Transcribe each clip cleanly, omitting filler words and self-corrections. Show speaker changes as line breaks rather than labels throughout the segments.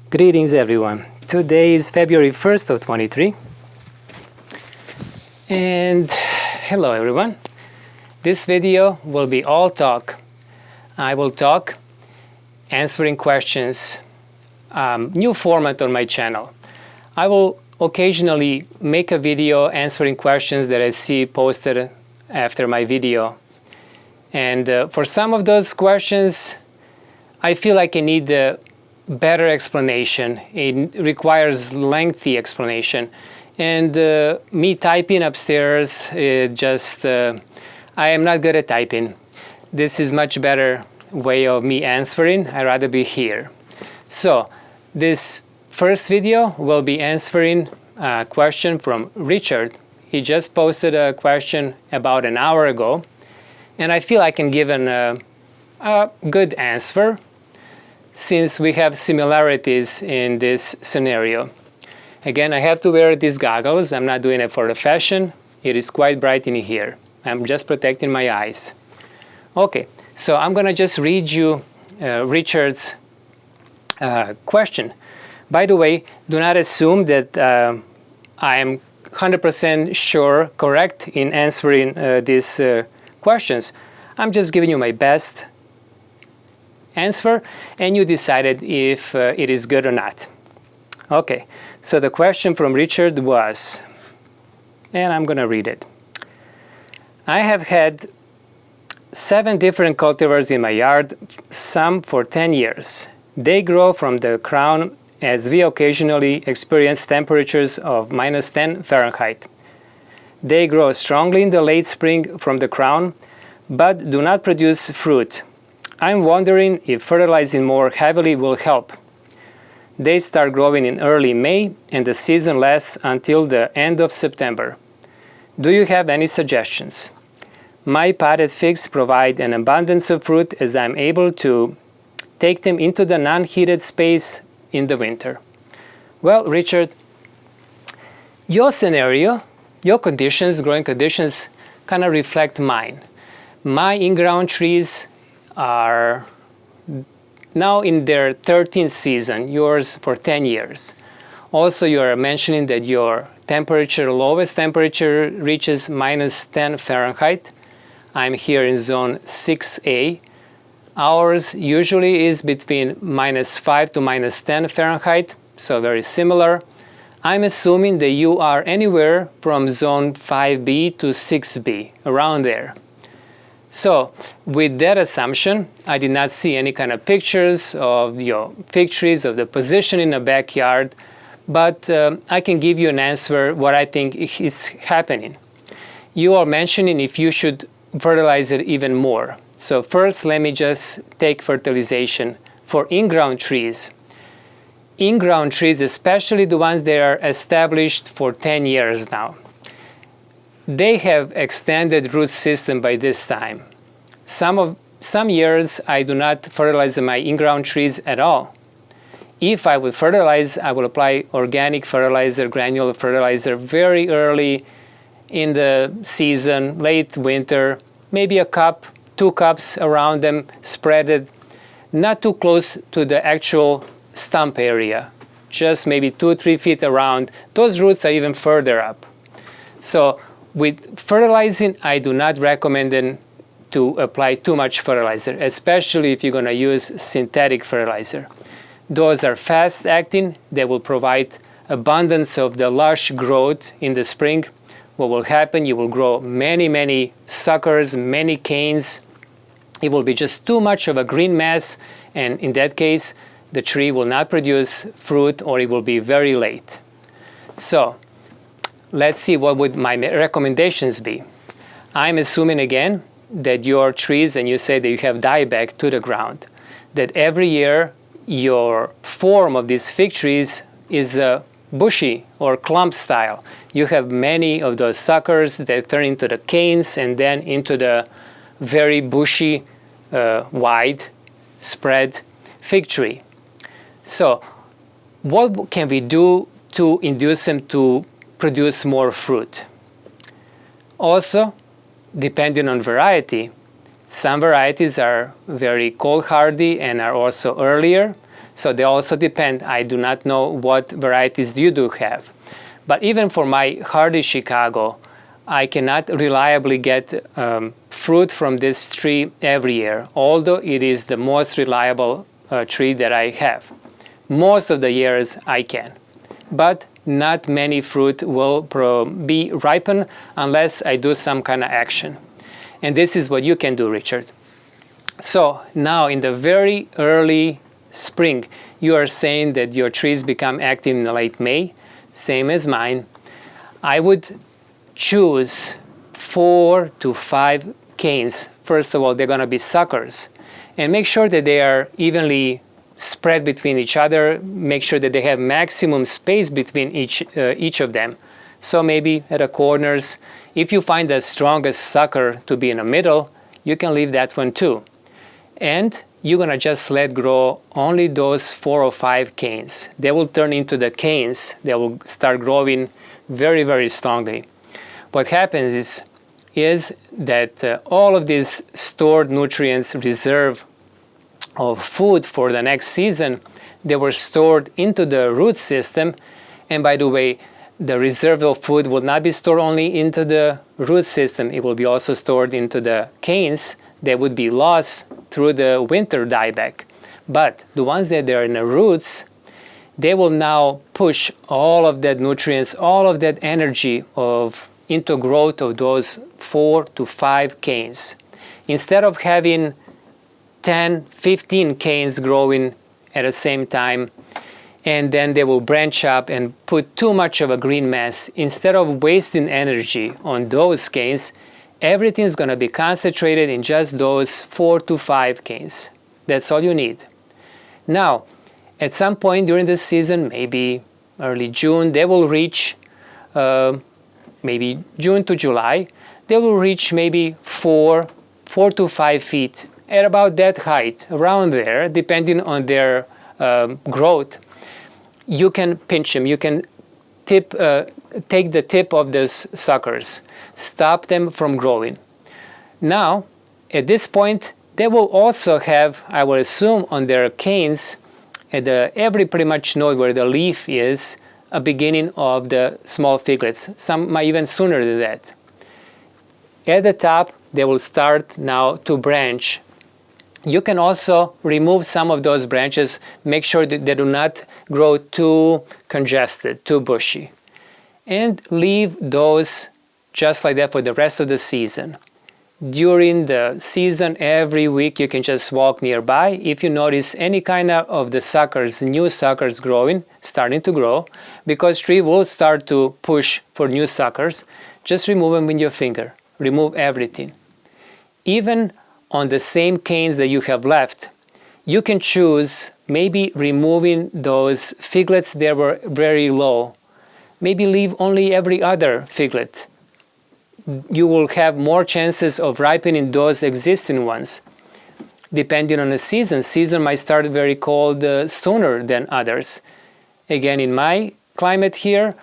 Greetings everyone. Today is February 1st of 23. And hello everyone. This video will be all talk. I will talk, answering questions, new format on my channel. I will occasionally make a video answering questions that I see posted after my video. And for some of those questions, I feel like I need a better explanation. It requires lengthy explanation. And me typing upstairs, I am not good at typing. This is much better way of me answering. I'd rather be here. So this first video will be answering a question from Richard. He just posted a question about an hour ago, and I feel I can give a good answer since we have similarities in this scenario. Again, I have to wear these goggles. I'm not doing it for the fashion. It is quite bright in here. I'm just protecting my eyes. Okay, so I'm gonna just read you Richard's question. By the way, do not assume that I am 100% sure correct in answering these questions. I'm just giving you my best answer, and you decided if it is good or not. Okay, so the question from Richard was, and I'm gonna read it. I have had 7 different cultivars in my yard, some for 10 years. They grow from the crown as we occasionally experience temperatures of -10 Fahrenheit. They grow strongly in the late spring from the crown, but do not produce fruit. I'm wondering if fertilizing more heavily will help. They start growing in early May, and the season lasts until the end of September. Do you have any suggestions? My potted figs provide an abundance of fruit as I'm able to take them into the non-heated space in the winter. Well, Richard, your scenario, your conditions, growing conditions, kind of reflect mine. My in-ground trees are now in their 13th season, yours for 10 years. Also, you are mentioning that your temperature, lowest temperature, reaches -10 Fahrenheit. I'm here in zone 6A. Ours usually is between -5 to -10 Fahrenheit, so very similar. I'm assuming that you are anywhere from zone 5B to 6B, around there. So, with that assumption, I did not see any kind of pictures of your fig trees, of the position in the backyard, but I can give you an answer what I think is happening. You are mentioning if you should fertilize it even more. So first, let me just take fertilization for in-ground trees. In-ground trees, especially the ones that are established for 10 years now, they have extended root system by this time. Some years I do not fertilize my in-ground trees at all. If I would fertilize, I will apply organic fertilizer, granular fertilizer very early in the season, late winter, maybe a cup, 2 cups around them, spread it, not too close to the actual stump area, just maybe 2-3 feet around. Those roots are even further up. So with fertilizing, I do not recommend to apply too much fertilizer, especially if you're going to use synthetic fertilizer. Those are fast acting. They will provide abundance of the lush growth in the spring. What will happen, you will grow many suckers, many canes. It will be just too much of a green mass, and in that case, the tree will not produce fruit, or it will be very late. So let's see what would my recommendations be. I'm assuming again that your trees, and you say that you have dieback to the ground, that every year your form of these fig trees is bushy or clump style. You have many of those suckers that turn into the canes and then into the very bushy, wide spread fig tree. So what can we do to induce them to produce more fruit? Also, depending on variety, some varieties are very cold hardy and are also earlier. So they also depend. I do not know what varieties you do have. But even for my hardy Chicago, I cannot reliably get fruit from this tree every year, although it is the most reliable tree that I have. Most of the years I can, but not many fruit will be ripened unless I do some kind of action. And this is what you can do, Richard. So now in the very early spring, you are saying that your trees become active in late May, same as mine. I would choose 4 to 5 canes. First of all, they're going to be suckers. And make sure that they are evenly spread between each other. Make sure that they have maximum space between each of them. So maybe at the corners, if you find the strongest sucker to be in the middle, you can leave that one too. And you're going to just let grow only those 4 or 5 canes. They will turn into the canes. They will start growing very, very strongly. What happens is that all of these stored nutrients, reserve of food for the next season, they were stored into the root system. And by the way, the reserve of food will not be stored only into the root system. It will be also stored into the canes. They would be lost through the winter dieback. But the ones that are in the roots, they will now push all of that nutrients, all of that energy into growth of those 4 to 5 canes. Instead of having 10, 15 canes growing at the same time, and then they will branch up and put too much of a green mass. Instead of wasting energy on those canes, everything is going to be concentrated in just those 4 to 5 canes. That's all you need. Now, at some point during the season, maybe early June, they will reach, maybe June to July, they will reach maybe 4 to 5 feet, at about that height, around there, depending on their growth. You can pinch them, you can take the tip of those suckers, stop them from growing. Now, at this point, they will also have, I will assume, on their canes, at every pretty much node where the leaf is, a beginning of the small figlets. Some might even sooner than that. At the top, they will start now to branch. You can also remove some of those branches, make sure that they do not grow too congested, too bushy. And leave those just like that for the rest of the season. During the season, every week you can just walk nearby. If you notice any kind of the suckers, new suckers growing, starting to grow, because tree will start to push for new suckers, just remove them with your finger. Remove everything. Even on the same canes that you have left, you can choose maybe removing those figlets that were very low. Maybe leave only every other figlet. You will have more chances of ripening those existing ones. Depending on the season, season might start very cold sooner than others. Again, in my climate here,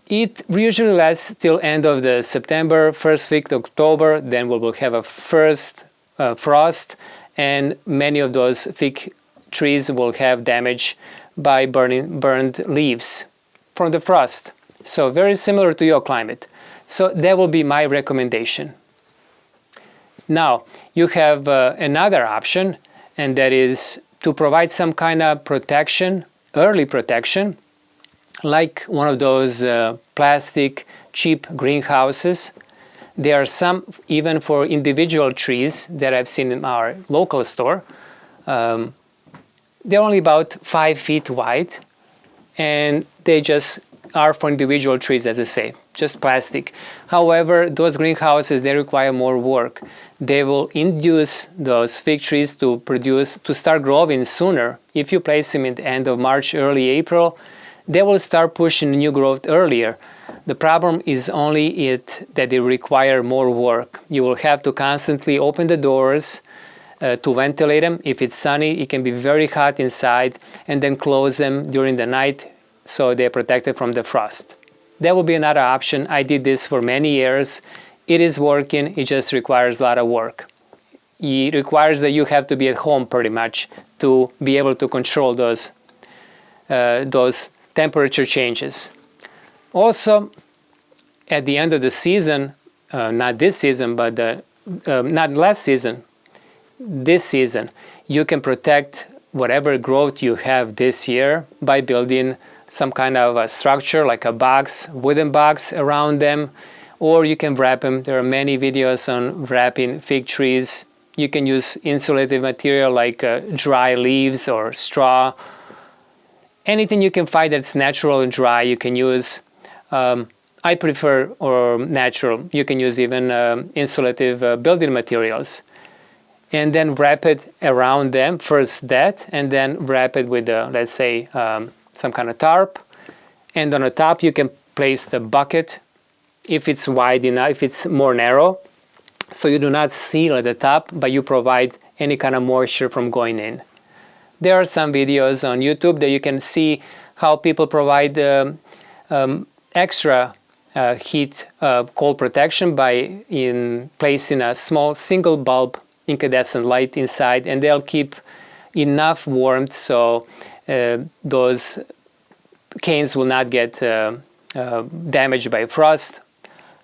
it usually lasts till end of the September, first week of October, then we will have a first frost, and many of those fig trees will have damage by burned leaves from the frost. So very similar to your climate. So that will be my recommendation. Now, you have another option, and that is to provide some kind of protection, early protection, like one of those plastic cheap greenhouses. There are some even for individual trees that I've seen in our local store. They're only about 5 feet wide, and they just are for individual trees, as I say, just plastic. However, those greenhouses, they require more work. They will induce those fig trees to start growing sooner. If you place them at the end of March, early April, they will start pushing new growth earlier. The problem is only that they require more work. You will have to constantly open the doors to ventilate them. If it's sunny, it can be very hot inside, and then close them during the night so they're protected from the frost. That will be another option. I did this for many years. It is working. It just requires a lot of work. It requires that you have to be at home pretty much to be able to control those temperature changes. Also, at the end of the season, not this season, but not last season, this season, you can protect whatever growth you have this year by building some kind of a structure, like a box, wooden box around them, or you can wrap them. There are many videos on wrapping fig trees. You can use insulative material like dry leaves or straw. Anything you can find that's natural and dry, you can use. I prefer natural. You can use even insulative building materials. And then wrap it around them, first that, and then wrap it with, let's say, some kind of tarp. And on the top, you can place the bucket if it's wide enough, if it's more narrow. So you do not seal at the top, but you provide any kind of moisture from going in. There are some videos on YouTube that you can see how people provide extra heat cold protection by placing a small single bulb incandescent light inside, and they'll keep enough warmth so those canes will not get damaged by frost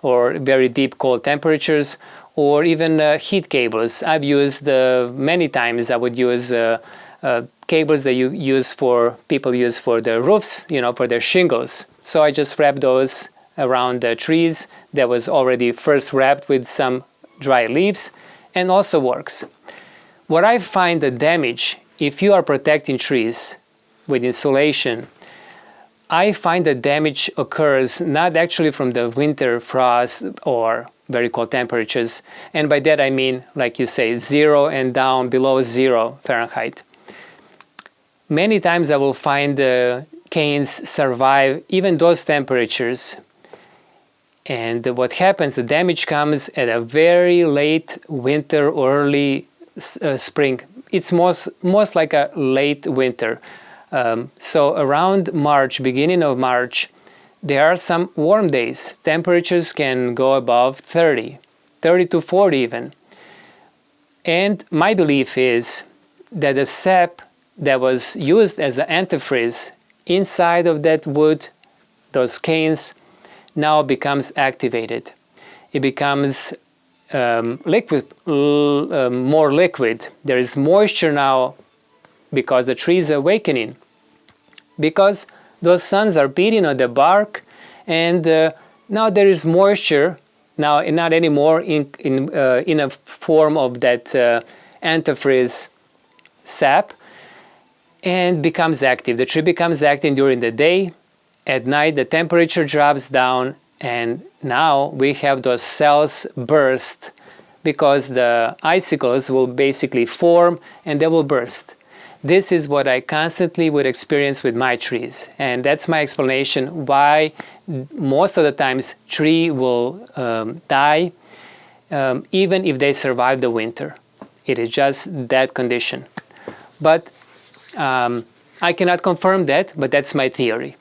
or very deep cold temperatures, or even heat cables. I've used many times. I would use cables that people use for their roofs, for their shingles. So I just wrap those around the trees that was already first wrapped with some dry leaves, and also works. What I find the damage, if you are protecting trees with insulation, I find the damage occurs not actually from the winter frost or very cold temperatures, and by that I mean, like you say, 0 and down below 0 Fahrenheit. Many times I will find the canes survive even those temperatures. And what happens, the damage comes at a very late winter or early spring. It's most like a late winter. So around March, beginning of March, there are some warm days. Temperatures can go above 30 to 40 even. And my belief is that the sap that was used as an antifreeze inside of that wood, those canes, now becomes activated. It becomes liquid, more liquid. There is moisture now because the tree is awakening. Because those suns are beating on the bark, and now there is moisture. Now, not anymore in a form of that antifreeze sap, and becomes active. The tree becomes active during the day. At night, the temperature drops down, and now we have those cells burst because the icicles will basically form and they will burst. This is what I constantly would experience with my trees, and that's my explanation why most of the times tree will die even if they survive the winter. It is just that condition. But I cannot confirm that, but that's my theory.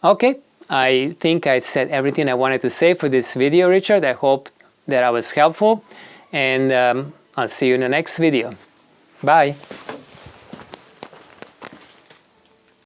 Okay, I think I've said everything I wanted to say for this video, Richard. I hope that I was helpful, and I'll see you in the next video. Bye.